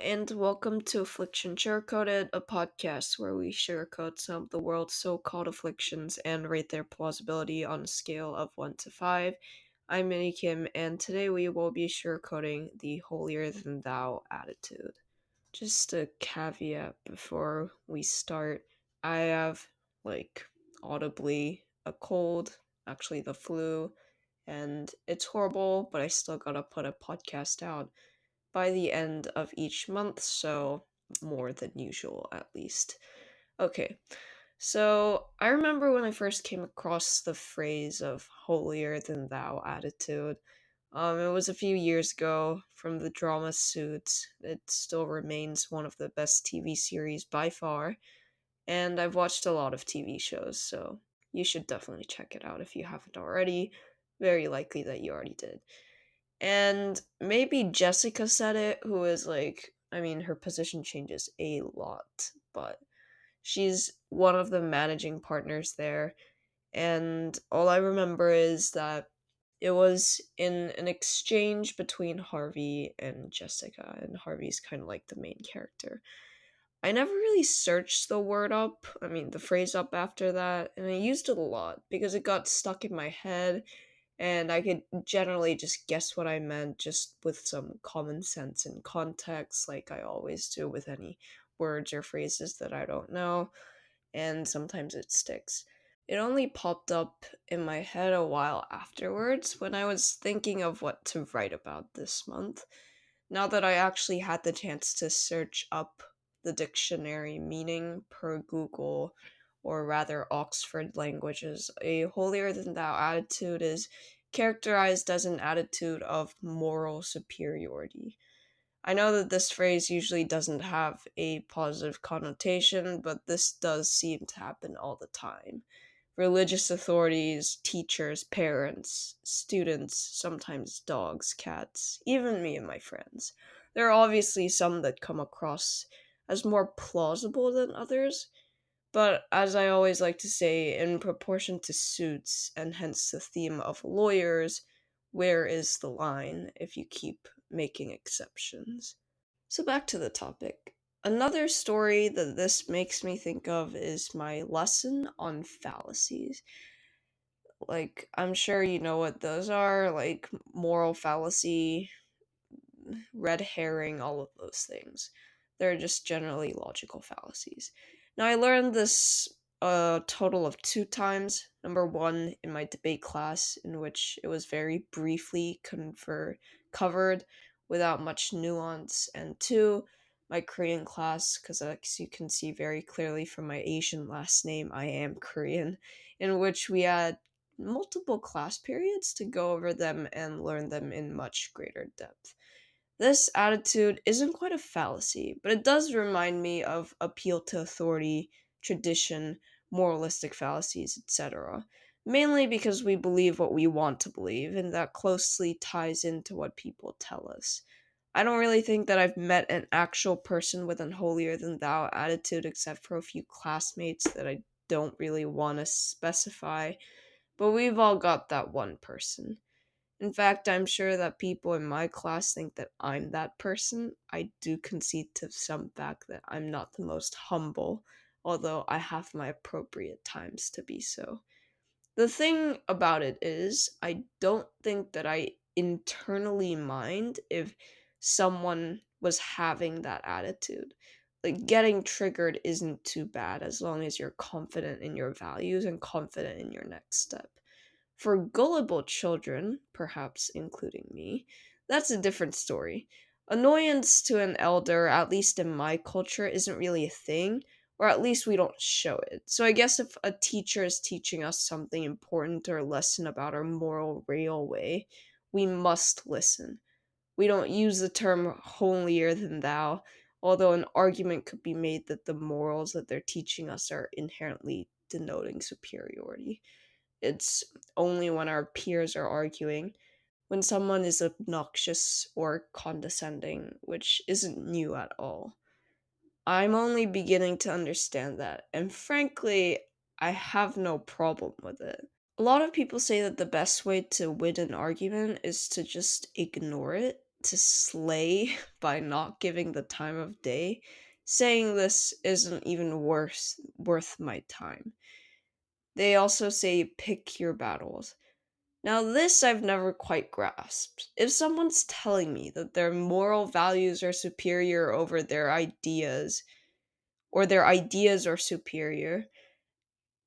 and welcome to Afflictions Sugarcoated, a podcast where we sugarcoat some of the world's so called afflictions and rate their plausibility on a scale of 1 to 5. I'm Minnie Kim, and today we will be sugarcoating the holier than thou attitude. Just a caveat before we start, I have, audibly a cold, actually, the flu, and it's horrible, but I still gotta put a podcast out by the end of each month, so more than usual at least. Okay, so I remember when I first came across the phrase of holier than thou attitude. It was a few years ago from the drama Suits. It still remains one of the best TV series by far, and I've watched a lot of TV shows, so you should definitely check it out if you haven't already. Very likely that you already did. And maybe Jessica said it, who is her position changes a lot, but she's one of the managing partners there. And all I remember is that it was in an exchange between Harvey and Jessica, and Harvey's kind of like the main character. I never really searched the phrase up after that, and I used it a lot because it got stuck in my head and I could generally just guess what I meant just with some common sense and context, like I always do with any words or phrases that I don't know, and sometimes it sticks. It only popped up in my head a while afterwards when I was thinking of what to write about this month. Now that I actually had the chance to search up the dictionary meaning per Google, or rather Oxford Languages, a holier than thou attitude is characterized as an attitude of moral superiority. I know that this phrase usually doesn't have a positive connotation, but this does seem to happen all the time. Religious authorities, teachers, parents, students, sometimes dogs, cats, even me and my friends. There are obviously some that come across as more plausible than others, but as I always like to say, in proportion to suits, and hence the theme of lawyers, where is the line if you keep making exceptions? So back to the topic. Another story that this makes me think of is my lesson on fallacies. I'm sure you know what those are, like moral fallacy, red herring, all of those things. They're just generally logical fallacies. Now, I learned this a total of 2 times. Number one, in my debate class, in which it was very briefly covered without much nuance, and two, my Korean class, because as you can see very clearly from my Asian last name, I am Korean, in which we had multiple class periods to go over them and learn them in much greater depth. This attitude isn't quite a fallacy, but it does remind me of appeal to authority, tradition, moralistic fallacies, etc. Mainly because we believe what we want to believe, and that closely ties into what people tell us. I don't really think that I've met an actual person with an holier than thou attitude except for a few classmates that I don't really want to specify, but we've all got that one person. In fact, I'm sure that people in my class think that I'm that person. I do concede to some fact that I'm not the most humble, although I have my appropriate times to be so. The thing about it is, I don't think that I internally mind if someone was having that attitude. Like, getting triggered isn't too bad as long as you're confident in your values and confident in your next step. For gullible children, perhaps including me, that's a different story. Annoyance to an elder, at least in my culture, isn't really a thing, or at least we don't show it. So I guess if a teacher is teaching us something important or a lesson about our moral railway, we must listen. We don't use the term holier than thou, although an argument could be made that the morals that they're teaching us are inherently denoting superiority. It's only when our peers are arguing, when someone is obnoxious or condescending, which isn't new at all. I'm only beginning to understand that, and frankly, I have no problem with it. A lot of people say that the best way to win an argument is to just ignore it, to slay by not giving the time of day, saying this isn't even worth my time. They also say pick your battles. Now, this I've never quite grasped. If someone's telling me that their moral values are superior over their ideas, or their ideas are superior,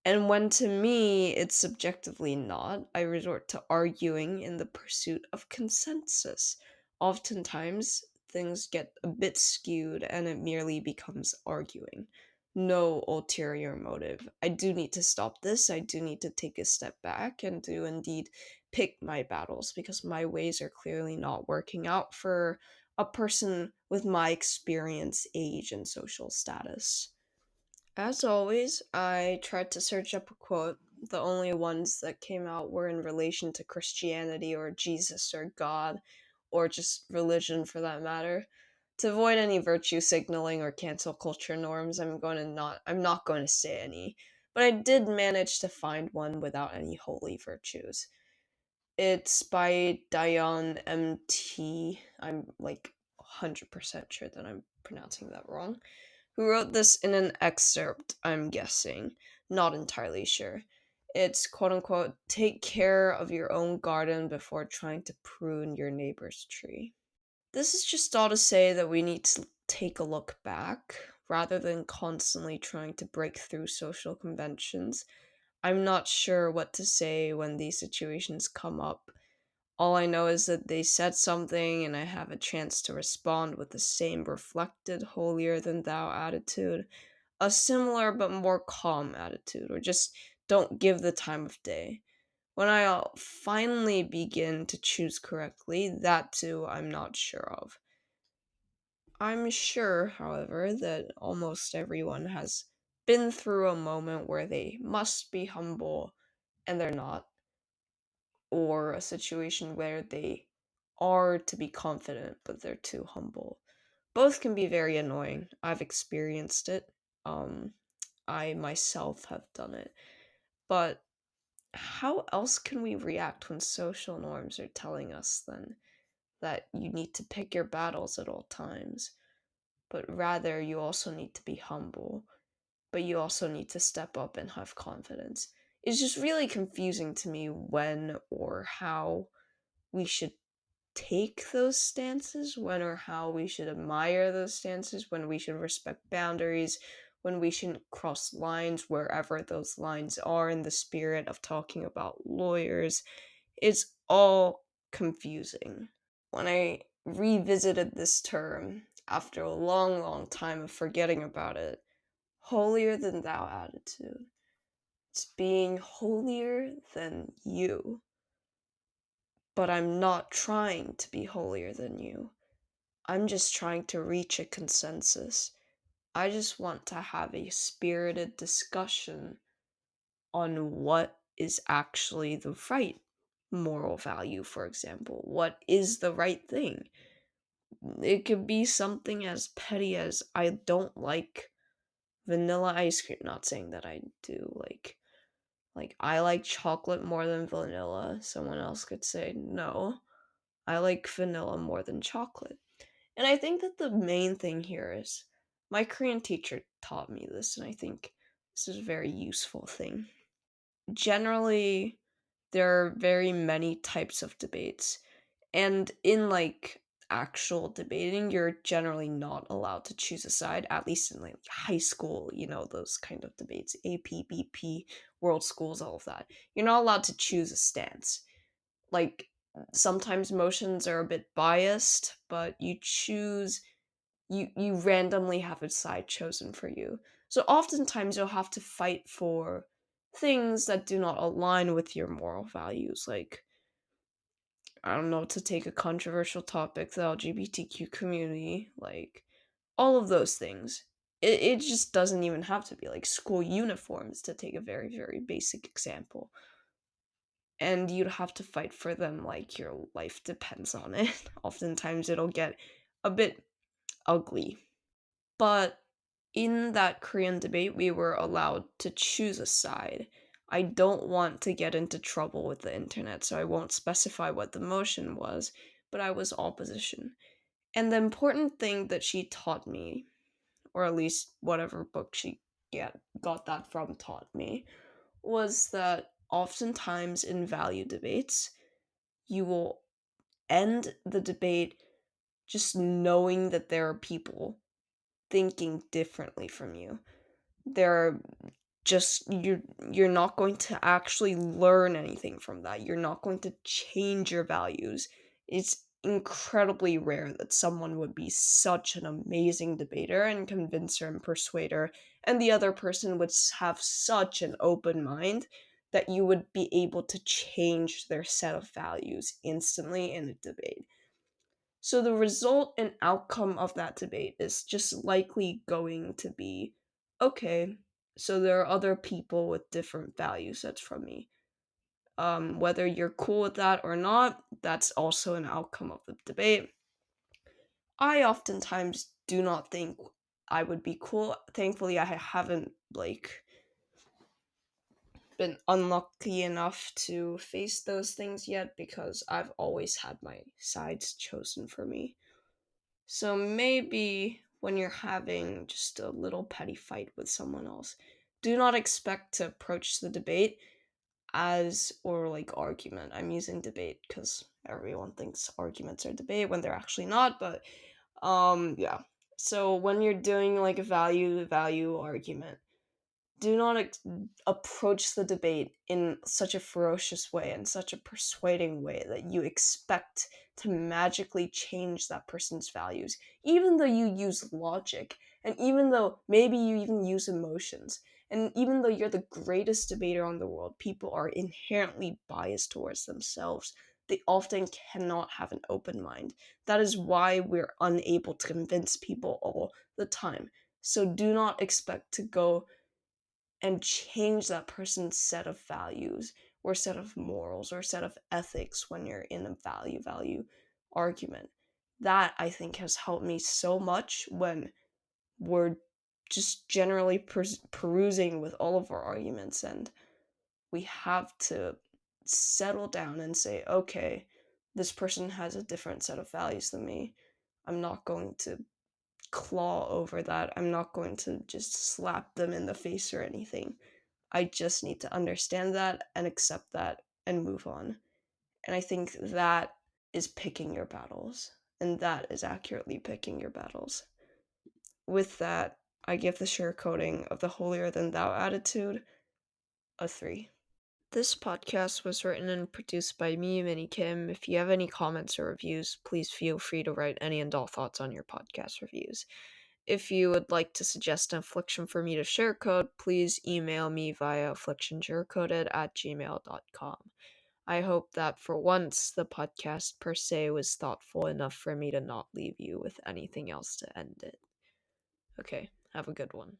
and when to me it's subjectively not, I resort to arguing in the pursuit of consensus. Oftentimes, things get a bit skewed and it merely becomes arguing. No ulterior motive. I do need to stop this. I do need to take a step back and do indeed pick my battles because my ways are clearly not working out for a person with my experience, age, and social status. As always, I tried to search up a quote. The only ones that came out were in relation to Christianity or Jesus or God, or just religion for that matter. To avoid any virtue signaling or cancel culture norms, I'm not going to say any. But I did manage to find one without any holy virtues. It's by Dion MT. I'm like 100% sure that I'm pronouncing that wrong, who wrote this in an excerpt, I'm guessing. Not entirely sure. It's quote unquote, take care of your own garden before trying to prune your neighbor's tree. This is just all to say that we need to take a look back rather than constantly trying to break through social conventions. I'm not sure what to say when these situations come up. All I know is that they said something and I have a chance to respond with the same reflected, holier than thou attitude, a similar but more calm attitude, or just don't give the time of day. When I'll finally begin to choose correctly, that too I'm not sure of. I'm sure, however, that almost everyone has been through a moment where they must be humble and they're not, or a situation where they are to be confident but they're too humble. Both can be very annoying. I've experienced it. Um, I myself have done it. But how else can we react when social norms are telling us then that you need to pick your battles at all times, but rather you also need to be humble, but you also need to step up and have confidence? It's just really confusing to me when or how we should take those stances, when or how we should admire those stances, when we should respect boundaries, when we shouldn't cross lines wherever those lines are in the spirit of talking about lawyers. It's all confusing. When I revisited this term after a long, long time of forgetting about it, holier than thou attitude. It's being holier than you. But I'm not trying to be holier than you. I'm just trying to reach a consensus. I just want to have a spirited discussion on what is actually the right moral value, for example. What is the right thing? It could be something as petty as I don't like vanilla ice cream. Not saying that I do. Like I like chocolate more than vanilla. Someone else could say no. I like vanilla more than chocolate. And I think that the main thing here is my Korean teacher taught me this, and I think this is a very useful thing. Generally, there are very many types of debates, and in like actual debating, you're generally not allowed to choose a side, at least in like high school, those kind of debates, AP, BP, world schools, all of that. You're not allowed to choose a stance. Like sometimes motions are a bit biased, but you randomly have a side chosen for you. So oftentimes you'll have to fight for things that do not align with your moral values, like I don't know, to take a controversial topic, the LGBTQ community, like all of those things. It just doesn't even have to be like school uniforms, to take a very, very basic example. And you'd have to fight for them like your life depends on it. Oftentimes it'll get a bit ugly. But in that Korean debate, we were allowed to choose a side. I don't want to get into trouble with the internet, so I won't specify what the motion was, but I was opposition. And the important thing that she taught me, or at least whatever book she got that from taught me, was that oftentimes in value debates, you will end the debate just knowing that there are people thinking differently from you. There are just you're not going to actually learn anything from that. You're not going to change your values. It's incredibly rare that someone would be such an amazing debater and convincer and persuader, and the other person would have such an open mind that you would be able to change their set of values instantly in a debate. So the result and outcome of that debate is just likely going to be okay, so there are other people with different value sets from me. Whether you're cool with that or not, that's also an outcome of the debate. I oftentimes do not think I would be cool. Thankfully, I haven't been unlucky enough to face those things yet because I've always had my sides chosen for me. So maybe when you're having just a little petty fight with someone else, do not expect to approach the debate as or like argument. I'm using debate because everyone thinks arguments are debate when they're actually not, but yeah. So when you're doing like a value argument, do not approach the debate in such a ferocious way and such a persuading way that you expect to magically change that person's values, even though you use logic, and even though maybe you even use emotions, and even though you're the greatest debater on the world, people are inherently biased towards themselves. They often cannot have an open mind. That is why we're unable to convince people all the time. So do not expect to go and change that person's set of values or set of morals or set of ethics when you're in a value argument. That I think has helped me so much when we're just generally perusing with all of our arguments, and we have to settle down and say, okay, this person has a different set of values than me. I'm not going to claw over that. I'm not going to just slap them in the face or anything. I just need to understand that and accept that and move on. And I think that is picking your battles. And that is accurately picking your battles. With that, I give the sugarcoating of the holier than thou attitude a 3. This podcast was written and produced by me, Minnie Kim. If you have any comments or reviews, please feel free to write any and all thoughts on your podcast reviews. If you would like to suggest an affliction for me to share code, please email me via afflictionsugarcoated@gmail.com. I hope that for once the podcast per se was thoughtful enough for me to not leave you with anything else to end it. Okay, have a good one.